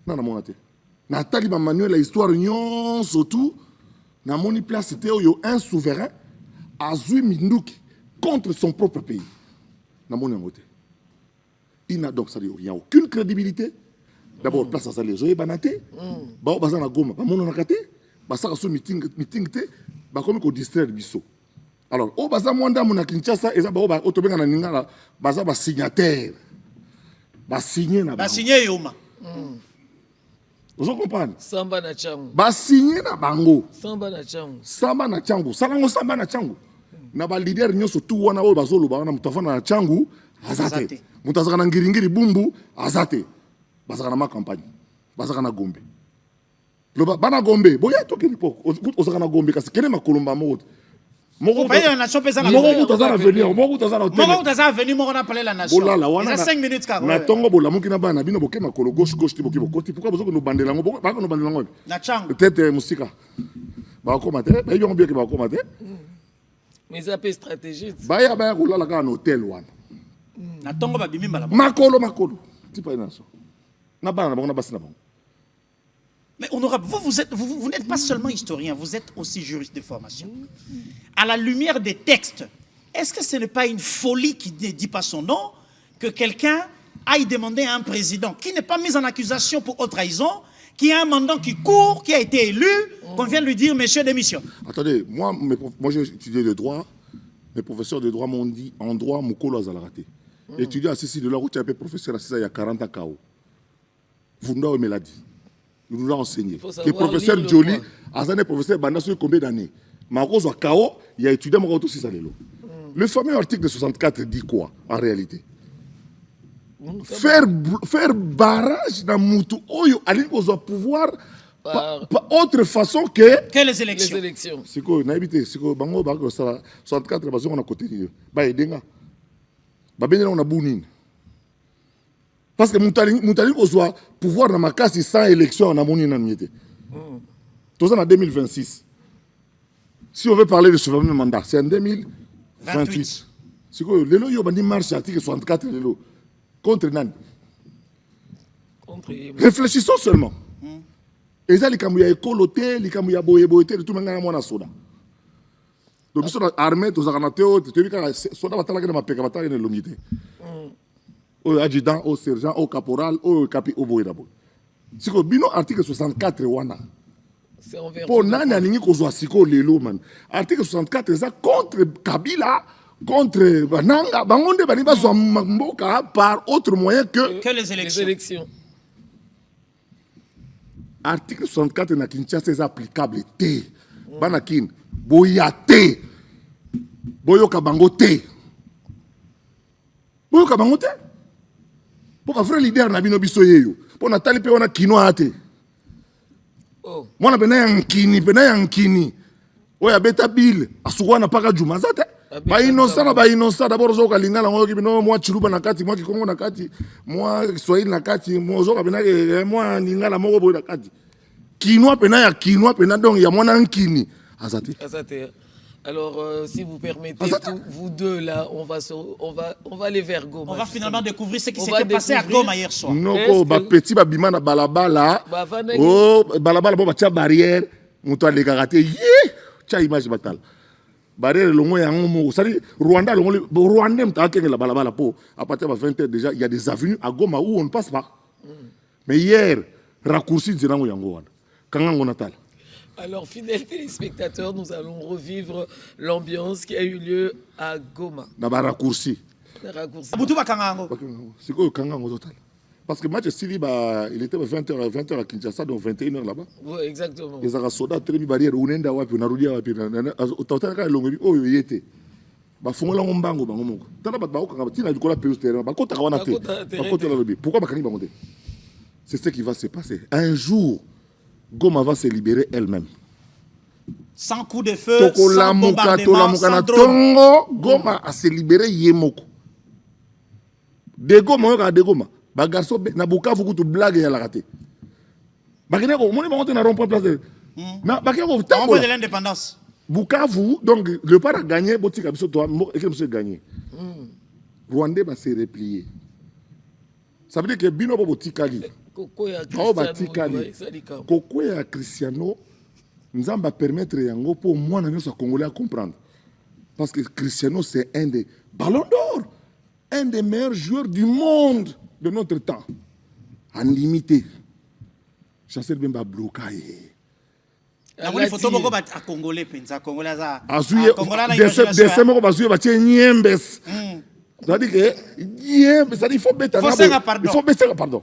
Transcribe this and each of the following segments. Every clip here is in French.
Non, non, Nathalie Manuel, la histoire, non, surtout, dans mon place, c'était un souverain, Azui Minduki, contre son propre pays. Dans mon côté. Il n'a donc, il n'y a aucune crédibilité. D'abord, place à ça, les gens, banaté. Bah, on a goma, bah, mon akaté, bah, ça, ce meeting, bah, comme qu'on distrait le biseau. Alors, au baza mwanda mon Kinshasa, et ça, bah, au tobenga na ningala, baza, bah, signataire. Bah, signé na bah, signé Yoma. Vous comprenez? Samba na changu. Ba signé na bango. Samba na changu. Samba na changu. Salango samba na changu. Na ba leader nyoso tu wana oyo bazolo ba na mutafana na changu azate. Mutazaka na ngiringiri bumbu azate. Bazaka na ma campagne. Bazaka na Gombe. Loba bana Gombe. Boya toke ni poko. Ozaka na Gombe kasi kene makolomba mo. Moko la nation pesa na Moko utazana venir. Moko utazana hotel. Moko utazana venir moko na parler la nation. Il a 5 minutes car. Na tongo bola moki na bana bino boke makolo gauche ti boke bokoti. Pourquoi bozoko no bandela ngo boko ba no bandela ngo. Na chango. Peut-être musika. Ba ko mate. Ba yo bien ke ba ko mate. Mais ça peut stratégie. Ba ya ko la ka na hôtel wana. Na tongo ba bimi mbala. Makolo. Ti pa ina so. Na bana na bango na basi na bango. Mais honorable, vous n'êtes pas seulement historien, vous êtes aussi juriste de formation. À la lumière des textes, est-ce que ce n'est pas une folie qui ne dit pas son nom que quelqu'un aille demander à un président qui n'est pas mis en accusation pour haute trahison, qui a un mandat qui court, qui a été élu, qu'on vienne lui dire monsieur démission? Attendez, moi j'ai étudié le droit, mes professeurs de droit m'ont dit en droit, Moukolo Azalaraté. Étudiant à Cécile de la route, tu as été professeur à Cécile il y a 40 ans. Vous nous me l'a dit. Il nous l'a enseigné. Que professeur Joly, Azane professeur Banda sur combien d'années? Marcos Kao, il a étudié mon aussi ça. Le fameux article de 64 dit quoi en réalité? Faire barrage dans Moutou Oyo, aller au pouvoir pas autre façon que les élections. C'est quoi? N'habitez, c'est quoi? Bango, 64 parce qu'on a côté. Bah, edenga. Bah, ben on a bounine. Parce que Moutali soit pouvoir dans ma casse sans élection en amoni dans miete. Tout ça en 2026. Si on veut parler de ce fameux mandat, c'est en 2028. C'est quoi? Lelo yo bandi marche article 64 lelo contre Nan. Réfléchissons seulement. Et ça les kamouya écoloté, les kamouya boyeboté, tout mangana mona soda. Donc nous sommes armés, tous aranateo, tu veux que soda batala que ma peka batala que l'omité. Au adjudant, au sergent, au caporal, au capi, au boyabo. Si vous avez l'article 64, pour nani aningi kozwa siko lelo man. Article 64 c'est contre Kabila, contre Bananga, bangonde bani bazwa mboka par autre moyen que les élections. Article 64 na Kinshasa est applicable té. Banakin boyate. Boyoka bangote. Boyoka bangote. Pour un vrai leader na bino biso yeyo. Pour Nathalie pe wana kino ate. Oh. Mwana pena yankini. Oya beta bill asukwana paka juma zate. Ba innocent d'abord zoka lingala ngoyo kibino mwa chiluba na kati, mwa kikongo na kati, mwa Kiswahili na kati, mwa zoka pena mwa lingala moko boy na kati. Kino pena donc ya mwana nkini. Azate. Alors, si vous permettez, vous deux là, on va aller vers Goma. On va finalement découvrir ce qui s'était passé à Goma hier soir. Non, petit babima na balabala. Oh, balabala bon tia barrière, muto ale karaté. Tia image batal. Barrière longo ya ngomo. C'est Rwanda longo Rwanda mta kenge la balabala po. À partir de 20h déjà, il y a des avenues à Goma où on ne passe pas. Mais hier, raccourci zinango yango wana. Kangango natal. Alors, fidèles téléspectateurs, nous allons revivre l'ambiance qui a eu lieu à Goma. D'abord raccourci. C'est quoi Kangango total? Parce que le match il était 20h à Kinshasa, donc 21h là-bas. Oui, exactement. Les Arasoda, très bien barrière, on est wapi, on a roulé wapi. Autant que l'on oh y était. Bah fongola ngombango bango. Tana bat baoka tina du kola pays terrain. Ba kota wana te. Ba kota la lobby. Pourquoi ba kani bango? C'est ce qui va se passer. Un jour Goma va se libérer elle-même. Sans coup de feu, sans bombardement, sans drone. Goma a se libéré yemoko. De Goma, de Goma. Ba garçon na Bukavu kutu blague ya la raté. Ba kene ko moni monter na rond-point place. Na ba kene ko tambo de l'indépendance. Bukavu donc le pas a gagné botika biso to et monsieur gagné. Rwandais va se replier. Ça veut dire que bino botikali. Koko ya Oh, Cristiano, batikali. Koko ya Cristiano, nous allons permettre yango pour moi na nyonso congolais à comprendre. Parce que Cristiano c'est un des ballons d'or, un des meilleurs joueurs du monde de notre temps. En limité. Chancel Bemba bloqué. namoni photo moko ba a congolais penza congolais za Azuye dessin moko bazuye batie Niembes. C'est-à-dire que Niembes, c'est-à-dire il faut mettre pardon. Il faut baisser pardon.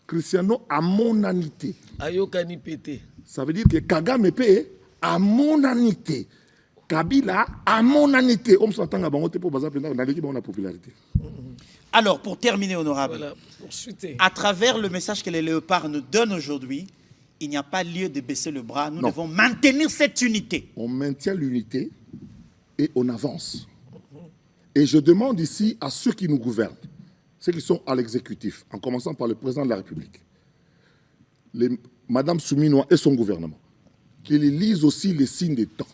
Cristiano à monanité. Ayokani pété. Ça veut dire que Kagame paye à monanité. Kabila à monanité. On s'entend à bangote pour baser dans l'équipe on a popularité. Alors, pour terminer, honorable, Voilà, pour chuter. à travers le message que les léopards nous donnent aujourd'hui, il n'y a pas lieu de baisser le bras. Nous devons maintenir cette unité. On maintient l'unité et on avance. Et je demande ici à ceux qui nous gouvernent, ceux qui sont à l'exécutif, en commençant par le président de la République, Madame Souminoa et son gouvernement, qu'ils lisent aussi les signes des temps.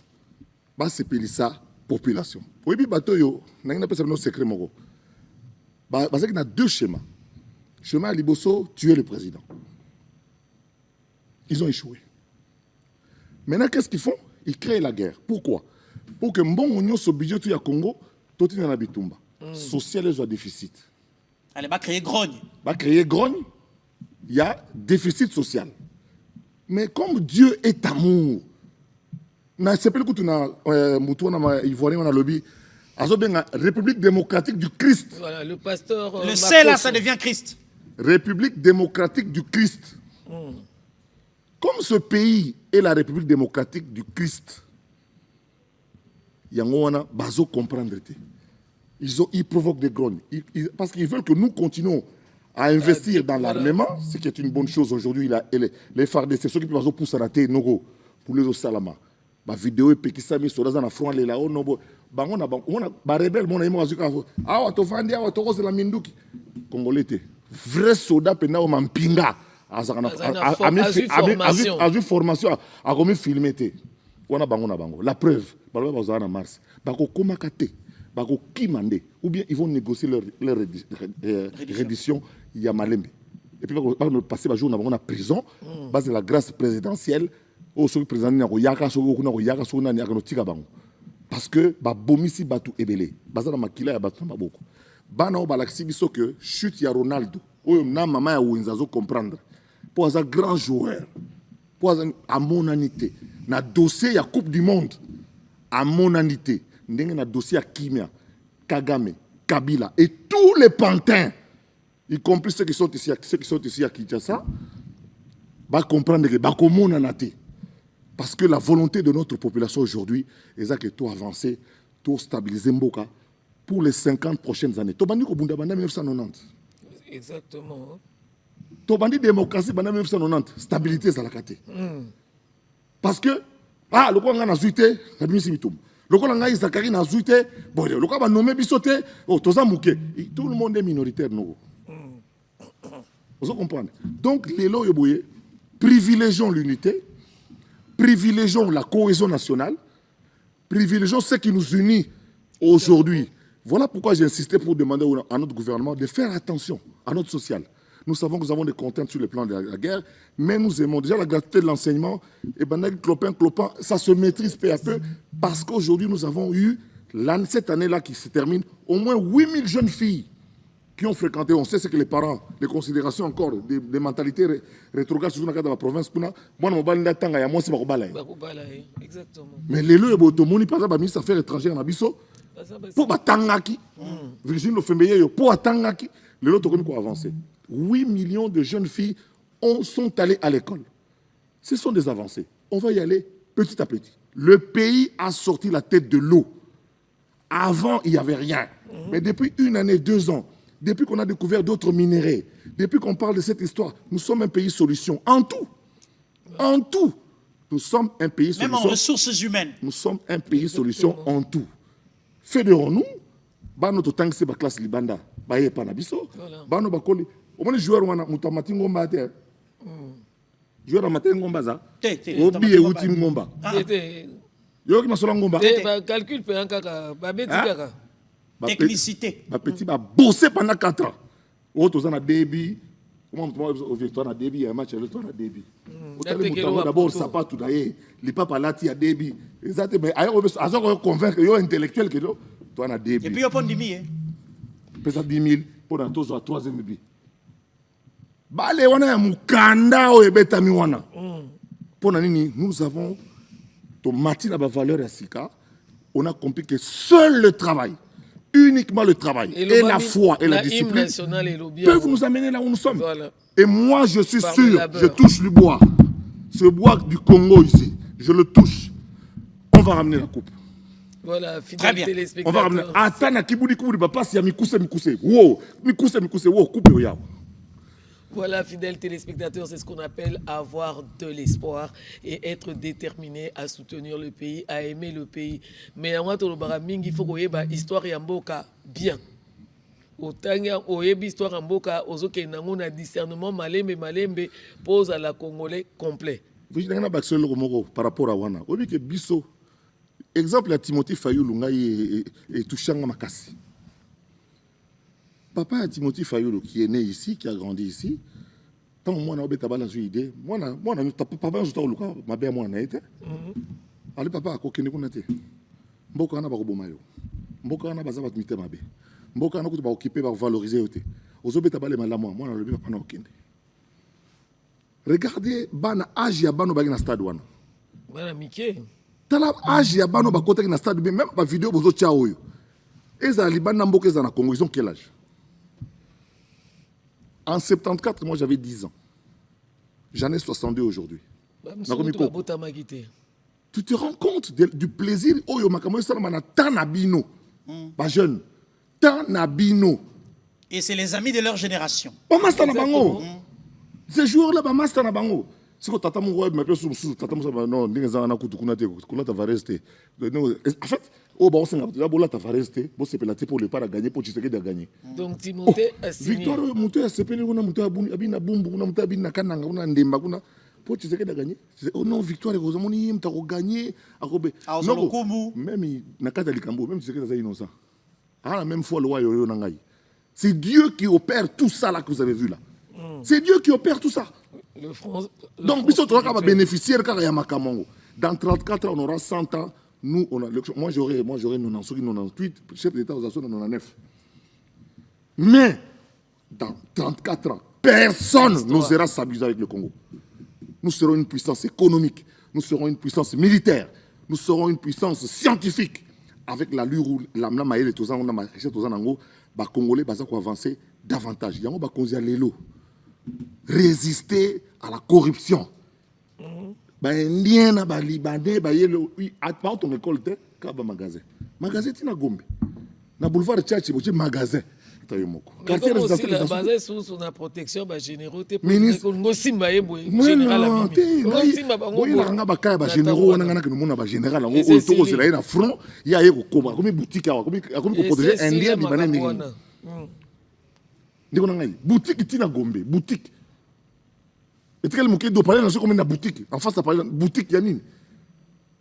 Bah, c'est ça, population. Oui, batoyo, n'a pas de secret moro. Parce qu'il y a deux schémas. Schéma à Liboso, tuer le président. Ils ont échoué. Maintenant, qu'est-ce qu'ils font? Ils créent la guerre. Pourquoi? Pour que bon oignon sur budget du Congo, tout est dans la bitumba. Social et déficit. Elle va créer grogne. Va créer grogne. Il y a déficit social. Mais comme Dieu est amour, c'est pas le coup de Ivoirien, on a lobby. République démocratique du Christ. Voilà, le pasteur. Le C là, ça devient Christ. République démocratique du Christ. Comme ce pays est la République démocratique du Christ, Yangoana, Bazo comprendre. Ils provoquent des grognes. Parce qu'ils veulent que nous continuions à investir dans l'armement, ce qui est une bonne chose aujourd'hui. Les FARDC, ceux qui peuvent pousser à la tête, pour les Salama. Ma vidéo est pékissami sur la front les là on a rebelle mon ami azuka ah to fandi ah to la minduki congolais vrai soldat pena o mampinga a vu formation a comme filmé te on a bango la preuve baloba bazana mars bako komakate bako kimande ou bien ils vont négocier leur reddition ya malembe et puis bako passer ba jour na bango na prison base de la grâce présidentielle. Parce que bomisi batu ebele bazana makila ya batu maboko bana obalaksi biso que chute ya Ronaldo oyo na mama ya Winzazo comprendre pour un grand joueur pour à monanité na dossier ya Coupe du monde à monanité ndenge na dossier ya Kimia Kagame Kabila et tous les pantins y compris ceux qui sont ici à Kinshasa va comprendre que ba komonanate. Parce que la volonté de notre population aujourd'hui est que tout avancer, tout stabiliser Mboka pour les 50 prochaines années. Tobandi ko bunda banda 1990. Exactement. Tobandi démocratie banda 1990, stabilité ça la kate. Parce que le quoi nga na zuité, na bimisi mitum. Le quoi nga Zakari na zuité, bon le quoi ba nommé bisoté, toza muke. Tout le monde est minoritaire no. Vous comprenez? Donc les lois yoboye privilégions l'unité. Privilégions la cohésion nationale, privilégions ce qui nous unit aujourd'hui. Voilà pourquoi j'ai insisté pour demander à notre gouvernement de faire attention à notre social. Nous savons que nous avons des contraintes sur le plan de la guerre, mais nous aimons déjà la gratuité de l'enseignement. Et clopin, ça se maîtrise peu à peu parce qu'aujourd'hui nous avons eu, cette année-là qui se termine, au moins 8000 jeunes filles qui ont fréquenté, on sait ce que les parents, des considérations encore, des mentalités rétrogrades sur la province. Exactement. Mais les lieux, par exemple, le ministre des Affaires étrangères, pour Tangaki, Virginie Lofembeye, pour Tangaki, les autres ont avancé. 8 millions de jeunes filles sont allées à l'école. Ce sont des avancées. On va y aller petit à petit. Le pays a sorti la tête de l'eau. Avant, il n'y avait rien. Mais depuis 1 année, 2 ans, depuis qu'on a découvert d'autres minéraux, depuis qu'on parle de cette histoire, nous sommes un pays solution. En tout. En tout. Nous sommes un pays solution. Même en ressources humaines. Nous sommes un pays solution en tout. Fédérons-nous. Notre tank c'est la classe Libanda. Baye Panabiso. Bano Bakoli. Au moins, les joueurs ont un ngomba. Joueur à matin ngomba za. Obi et outil ngomba. Yo qui m'a sur ngomba. Calcul peut en kaka. Babeti kaka. Technicité. Ma petit va bosser pendant 4 ans. Autres, on a débit. Comment on victoire à débit, un match à l'autre à débit. D'abord, ça part tout d'ailleurs. Les papas là, il y a débit. Exactement. Mais ailleurs, on veut convaincre les intellectuels que toi, on a débit. Et puis, on prend 10 000. Pesa 10 000 pour dans tous à 3e bi. Bale wana ya mukanda o ebetami wana. Pour nini nous avons tomati na ba valeur ya sika. On a compris que seul le travail, uniquement le travail et la foi et la discipline peuvent nous amener là où nous sommes. Voilà. Et moi je suis sûr, je touche le bois. Ce bois du Congo ici, je le touche. On va ramener la coupe. Voilà, fidèle téléspectateur. On va ramener. Attends, Kibudi Kibudi, papa, si y a Mikuse. Wow, Mikuse, wow, coupe au yao. Voilà, fidèles téléspectateurs, c'est ce qu'on appelle avoir de l'espoir et être déterminé à soutenir le pays, à aimer le pays. Mais en fait, il faut qu'il y ait une histoire yamboka bien. Autant qu'il histoire yamboka, il y a un discernement malembe pose à la Congolais complet. Vous avez un par rapport à Wana. Vous avez que Bisso. Exemple à Timothy Fayulu et Touchanga Makassi. Papa à Timothy Fayulu qui est né ici, qui a grandi ici. Tant que moi on a une idée, moi papa je t'ai luka, ma belle moi na été. Ali papa a kokene kuna te. Mboka na ba kobomayo. Mboka na baza ba mité mabe. Mboka na ko ba occuper ba valoriser yote. Ozobeta ba le malamu moi na lobi papa na okende. Regardez bana âge ya bano bagi na stade wana. Bana Mickey. Tala âge ya bano ba kota na stade même ba vidéo bozo tia oyo. Ezali bana mboka za na Congo, ils ont quel âge? En 74, moi j'avais 10 ans. J'en ai 62 aujourd'hui. Tu te rends compte du plaisir? Oh yo makamo ça na tanabino. Ba jeune. Tanabino. Et c'est les amis de leur génération. Ba master na bango. Ces joueurs-là ba master na bango. Si vous tata mon web, mais plus tata mon non, ndenge za na kutu kuna te, kuna ta va rester. En fait, oh bah on s'en a bola ta va rester, bon c'est pelaté pour le pas à gagner pour Tshisekedi à gagner. Donc Timothée a signé. Victoire monté à sepeli kuna monté abina bumbu kuna monté abina kananga kuna ndemba kuna pour Tshisekedi à gagner. Oh non, victoire heureusement ni mta ko gagner akobe. Non, même nakata likambo, même Tshisekedi ça innocent. À la même fois le roi yo nangai. C'est Dieu qui opère tout ça là que vous avez vu là. C'est Dieu qui opère tout ça. Donc, va bénéficier dans 34 ans, on aura 100 ans. Nous, moi, j'aurai 98, 98, chef d'État aux Açores, 99. Mais, dans 34 ans, personne n'osera s'abuser avec le Congo. Nous serons une puissance économique, nous serons une puissance militaire, nous serons une puissance scientifique. Avec l'allure où la maïle et tout ça, on a marqué tout ça, les Congolais vont avancer davantage. Il y a un résister à la corruption. Indien na ba libanais ba yelo à part ton école te ka ba magasin. Magasin tina Gombe. Na boulevard Tchatchi bo magasin. Tayomoko. Quartier résidentiel basé sur la protection ba généralité pour ngosimba yebo général ami. Ngosimba ba ngo. Nga ba kaya ba généraux wana ngana ke mona ba général ngo o to ko zela na front ya yeko koba comme boutique awa comme ko protéger indien libanais ningi. Ndiko ngai boutique tina Gombe boutique. Et quel mouké doit parler dans ce comme une boutique en face à parler boutique yanine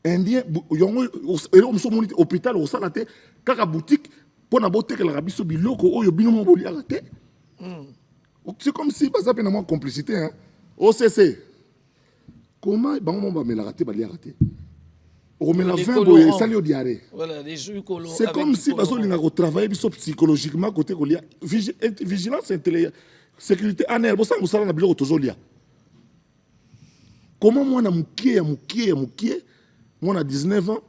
indien yongo on so monite hôpital au salate kaka boutique pour na botte que la rabiso biloko oyo bino mo boli arrêté. C'est comme si pas ça peine moi complicité hein. OCC comment bango ba me la raté ba li arrêté on met la fin boye sali au diarrhée. Voilà les jeux colons. C'est comme si baso linga ko travailler biso psychologiquement côté ko lia vigilance intelligence sécurité anel bo ça musala na biloko tozolia. Comment moi, moi, à 19 ans,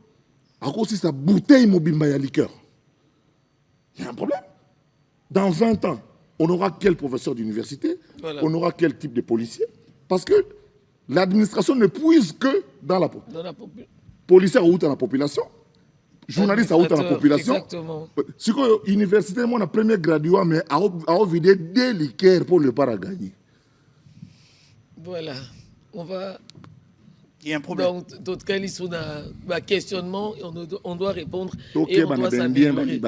à cause de sa bouteille mobimba ya liqueur. Il y a un problème. Dans 20 ans, on aura quel professeur d'université, voilà. On aura quel type de policier. Parce que l'administration ne puise que dans la population. Policier route à la population, journaliste route à la population. Exactement. C'est que l'université, moi, la première graduée, mais a vidé des liqueurs pour le pas gagner. Voilà. On va. Il y a un problème. Donc, d'autres cas, ils sont dans questionnement, on doit répondre et on doit s'améliorer.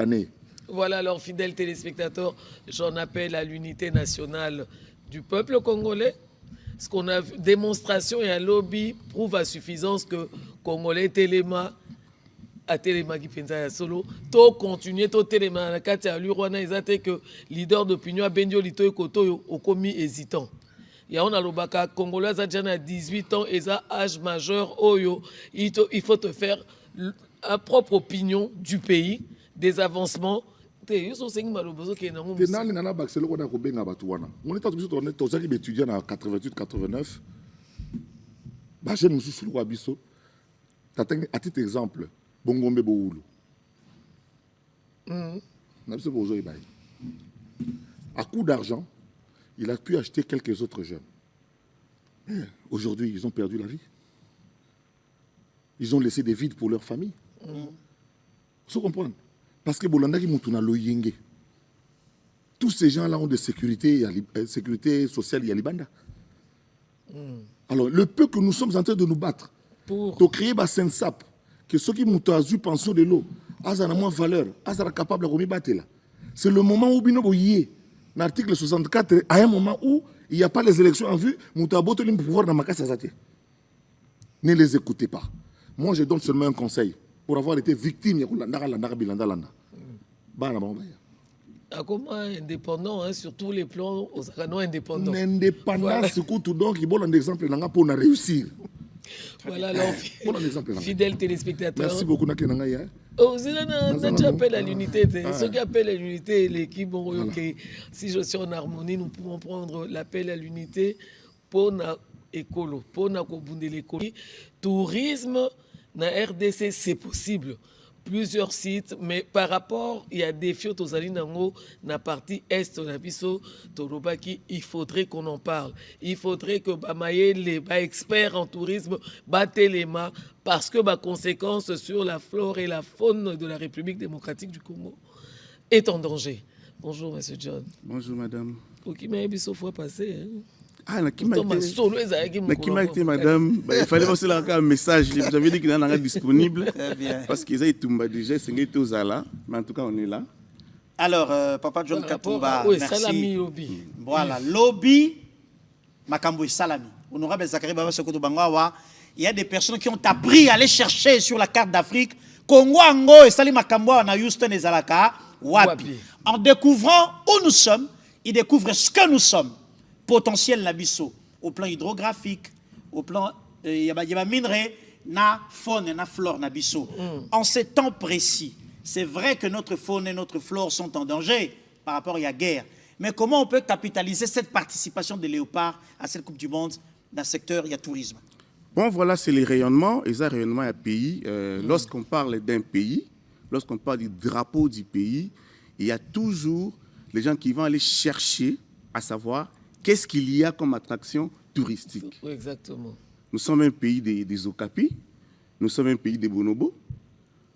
Voilà, alors, fidèles téléspectateurs, j'en appelle à l'unité nationale du peuple congolais. Ce qu'on a vu, démonstration et un lobby prouve à suffisance que Congolais Téléma atelemaki mpenza ya solo to continuer to telema na kati ya lui wana eza te que leader d'opinion abendi yo litoyi koto oyo okomi hésitant yango nalobaka congolais aza déjà na 18 ans eza âge majeur oyo il faut te faire a propre opinion du pays des avancements te yo so sengi maloba ozokende nango te nani ngana bakiselo kona kobenga bato wana ngoni tatu biso tozalaki baétudiant na 88 89 bajeune mosusu lokwa biso tatangi à titre exemple bongombe boulu na biso bozoyi baye à coup d'argent il a pu acheter quelques autres jeunes aujourd'hui ils ont perdu la vie ils ont laissé des vides pour leur famille vous comprenez parce que bolandaki mutu na loyenge tous ces gens là ont de sécurité sociale ya libanda alors le peu que nous sommes en train de nous battre pour créer ba sensap que ceux qui mutu azu pension de l'eau azana moins valeur azara capable de battre là c'est le moment où bino boyé l'article 64 à un moment où il n'y a pas les élections en vue mutu abotoli pouvoir dans makasa zate ne les écoutez pas moi je donne seulement un conseil pour avoir été victime ya kolanda bilanda landa bana bamba comment indépendant hein, sur tous les plans aux non indépendants indépendance tout donc il bon un exemple nanga pour na réussir voilà alors fidèle téléspectateur merci beaucoup nakenanga ya tu appelles à l'unité ceux qui appellent à l'unité l'équipe bon ok si je suis en harmonie nous pouvons prendre l'appel à l'unité pour na écolo pour na kobundela l'écolo tourisme na RDC c'est possible plusieurs sites mais par rapport il y a des défis aux alinango na partie est na biso torobaki il faudrait qu'on en parle il faudrait que les experts en tourisme batelema parce que conséquences sur la flore et la faune de la République démocratique du Congo est en danger. Bonjour monsieur John. Bonjour madame. Ok mais biso fois passé hein. Ah, madame, il fallait aussi un message. Vous avez dit qu'il est disponible. Parce qu'ils ont tombé déjà, c'est là. Mais en tout cas, on est là. Alors, Papa John Katumba, oui, merci. Salami lobby. Voilà, lobby, Makambo et Salami. Honorable Zachary Baba Sokoto Bangwawa, il y a des personnes qui ont appris à aller chercher sur la carte d'Afrique Congo Ango et Salim Makambo en Houston et Zalaka, Wapi. En découvrant où nous sommes, ils découvrent ce que nous sommes. Potentiel l'abisso au plan hydrographique, au plan minerai, na faune, na flore, nabisso. En ces temps précis, c'est vrai que notre faune et notre flore sont en danger par rapport à la guerre. Mais comment on peut capitaliser cette participation des léopards à cette Coupe du Monde dans le secteur tourisme? Bon, voilà, c'est les rayonnements. Et ça, rayonnement à pays. Lorsqu'on parle d'un pays, lorsqu'on parle du drapeau du pays, il y a toujours les gens qui vont aller chercher à savoir qu'est-ce qu'il y a comme attraction touristique. Exactement. Nous sommes un pays des Okapi, nous sommes un pays des bonobos,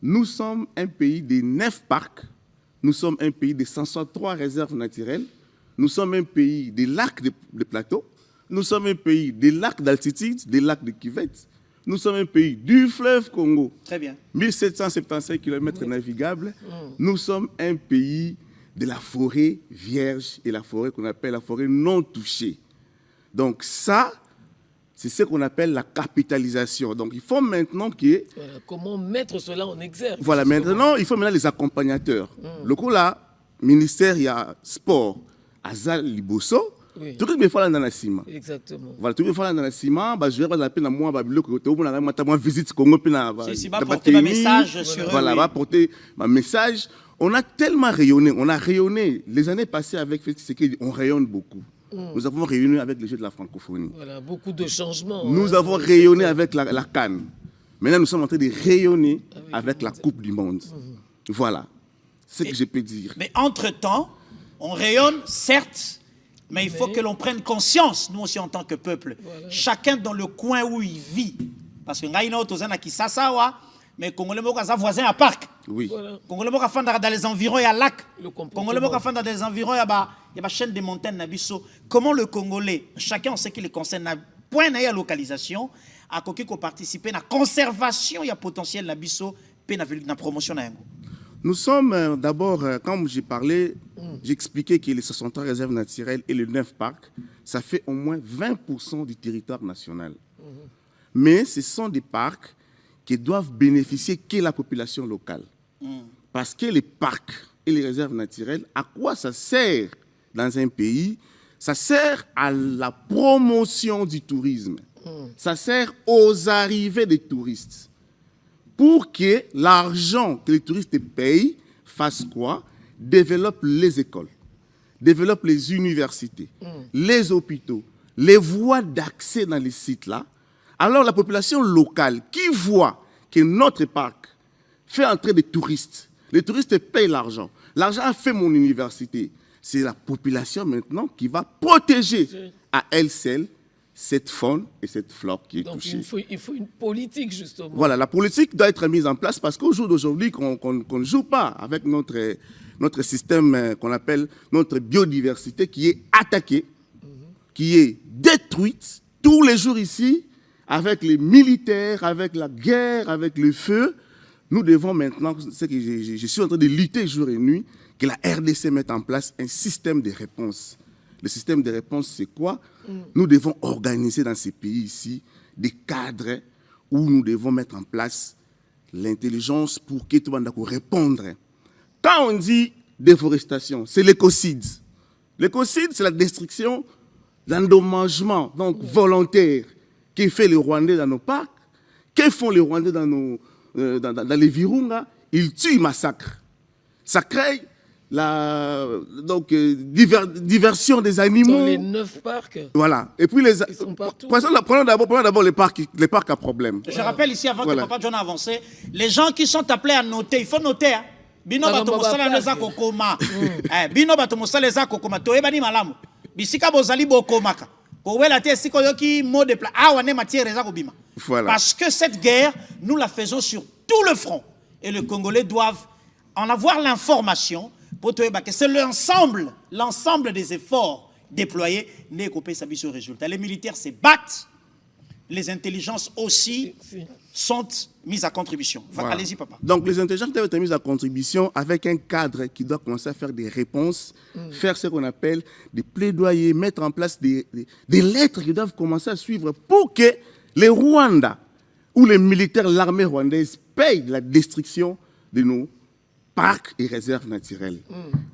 nous sommes un pays des 9 parcs, nous sommes un pays des 163 réserves naturelles, nous sommes un pays des lacs de plateaux, nous sommes un pays des lacs d'altitude, des lacs de cuvette, nous sommes un pays du fleuve Congo. Très bien. 1775 km navigables, nous sommes un pays de la forêt vierge et la forêt qu'on appelle la forêt non touchée. Donc ça, c'est ce qu'on appelle la capitalisation. Donc il faut maintenant que... Voilà, comment mettre cela en exergue? Voilà, maintenant, il faut maintenant les accompagnateurs. Le coup là, ministère, il y a sport, Azal Liboso, tout le monde fait dans la cima. Exactement. Voilà, tout le monde fait dans la cima, je vais la peine à moi, je visite Congo, c'est pas porter un message sur eux. Voilà, va porter un message. On a tellement rayonné, on a rayonné. Les années passées avec Tshisekedi, on rayonne beaucoup. Nous avons rayonné avec les Jeux de la francophonie. Voilà, beaucoup de changements. Nous avons rayonné avec la CAN. Maintenant, nous sommes en train de rayonner avec la Coupe du Monde. Voilà, c'est ce que je peux dire. Mais entre-temps, on rayonne, certes, mais il faut que l'on prenne conscience, nous aussi en tant que peuple, chacun dans le coin où il vit. Parce que mais Congolais sont voisins à parc. Oui. Congolais sont dans les environs, il y a lac. Congolais sont dans les environs, il y a une chaîne de montagnes. Comment le Congolais, chacun on sait qu'il le concerne, point de localisation, a participer à la conservation, il y a potentiel de la promotion. Nous sommes d'abord, comme j'ai parlé, j'expliquais que les 63 réserves naturelles et les 9 parcs, ça fait au moins 20% du territoire national. Mais ce sont des parcs qui doivent bénéficier que la population locale. Parce que les parcs et les réserves naturelles, à quoi ça sert dans un pays? Ça sert à la promotion du tourisme. Ça sert aux arrivées des touristes. Pour que l'argent que les touristes payent fasse quoi? Développe les écoles, développe les universités, les hôpitaux, les voies d'accès dans les sites-là. Alors la population locale qui voit que notre parc fait entrer des touristes, les touristes payent l'argent. L'argent a fait mon université. C'est la population maintenant qui va protéger à elle seule cette faune et cette flore qui est Donc touchée. il faut une politique, justement. Voilà, la politique doit être mise en place parce qu'au jour d'aujourd'hui, qu'on ne joue pas avec notre système qu'on appelle notre biodiversité qui est attaquée, qui est détruite tous les jours ici, avec les militaires, avec la guerre, avec le feu. Nous devons maintenant, c'est que je suis en train de lutter jour et nuit, que la RDC mette en place un système de réponse. Le système de réponse, c'est quoi? Nous devons organiser dans ces pays ici des cadres où nous devons mettre en place l'intelligence pour que tout le monde puisse répondre. Quand on dit déforestation, c'est l'écocide. L'écocide, c'est la destruction, l'endommagement donc volontaire que fait les Rwandais dans nos parcs. Que font les Rwandais dans les Virunga? Ils tuent, ils massacrent. Ça crée la diversion des animaux. Dans les 9 parcs. Voilà. Et puis les Ils sont partout. prenons d'abord les parcs à problème. Je rappelle ici, avant Voilà. que Papa John avance, les gens qui sont appelés à noter, il faut noter. Hein. Bino bato mosala neza kokoma. Bino bato mosala neza kokoma. Toyebani malamu. Bisika bozali bokomaka. Kowela te siko yoki mot de plat. Ah wane matière eza kobima. Voilà. Parce que cette guerre, nous la faisons sur tout le front. Et les Congolais doivent en avoir l'information pour que c'est l'ensemble des efforts déployés n'est qu'au pays sur résultat. Les militaires se battent, les intelligences aussi sont mises à contribution. Voilà. Allez-y, papa. Donc les intelligences doivent être mises à contribution avec un cadre qui doit commencer à faire des réponses, faire ce qu'on appelle des plaidoyers, mettre en place des lettres qui doivent commencer à suivre pour que les Rwandais ou les militaires, l'armée rwandaise payent la destruction de nos parcs et réserves naturelles.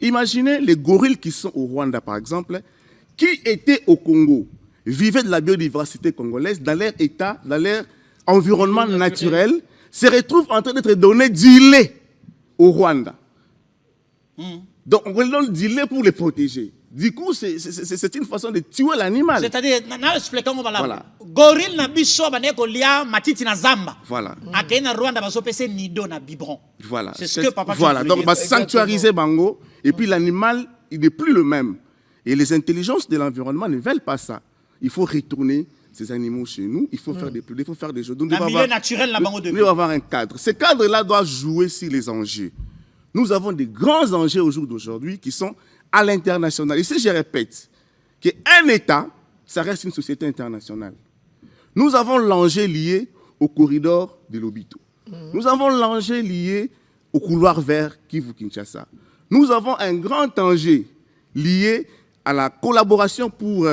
Imaginez les gorilles qui sont au Rwanda, par exemple, qui étaient au Congo, vivaient de la biodiversité congolaise dans leur état, dans leur environnement naturel, se retrouvent en train d'être donnés du lait au Rwanda. Donc, on donne du lait pour les protéger. Du coup, c'est une façon de tuer l'animal. C'est-à-dire, na expliquons comment Voilà. gorille na biso bane ko lia matiti na zamba. Voilà. Akena Rwanda baso pese nido na biberon. Voilà. C'est ce que papa Voilà. John Donc, voulait on va dire. sanctuariser Bango. Et puis, l'animal, il n'est plus le même. Et les intelligences de l'environnement ne veulent pas ça. Il faut retourner ces animaux chez nous. Il faut faire des plaidoyers, il faut faire des choses. Nous La devons milieu naturel na bango de nous devons avoir un cadre. Ce cadre-là doit jouer sur les enjeux. Nous avons des grands enjeux au jour d'aujourd'hui qui sont à l'international. Ici, je répète qu'un État, ça reste une société internationale. Nous avons l'enjeu lié au corridor de l'Obito. Nous avons l'enjeu lié au couloir vert Kivu-Kinshasa. Nous avons un grand enjeu lié à la collaboration pour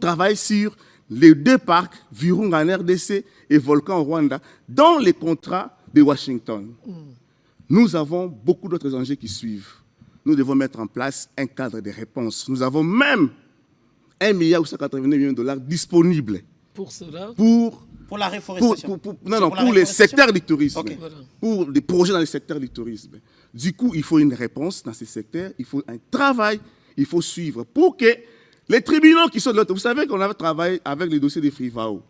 travailler sur les 2 parcs, Virunga en RDC et Volcan au Rwanda, dans les contrats de Washington. Nous avons beaucoup d'autres enjeux qui suivent. Nous devons mettre en place un cadre de réponse. Nous avons même 1,189 milliard de dollars disponibles Pour cela, Pour la réforestation. pour C'est la les réforestation? secteurs du tourisme. Ok. Voilà. Pour des projets dans les secteurs du tourisme. Du coup, il faut une réponse dans ces secteurs, il faut un travail, il faut suivre pour que les tribunaux qui sont de l'autre. Vous savez qu'on avait travaillé avec les dossiers des Frivao.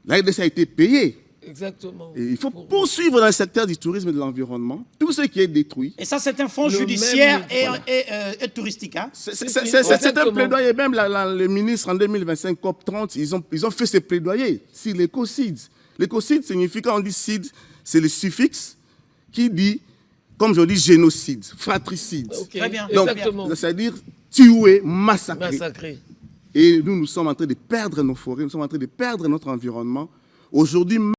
La RDC a été payée. exactement. Et il faut poursuivre dans le secteur du tourisme et de l'environnement tout ce qui est détruit. Et ça, c'est un fonds Le judiciaire même, et touristique. Hein? C'est un Exactement. plaidoyer. Même le ministre en 2025, COP30, ils ont fait ces plaidoyers sur l'écocide. L'écocide signifie, quand on dit cide, c'est le suffixe qui dit, comme je dis, génocide, fratricide. Ok, Très bien. Donc, exactement. c'est-à-dire tuer, massacrer. Massacré. Et nous sommes en train de perdre nos forêts, nous sommes en train de perdre notre environnement. Aujourd'hui,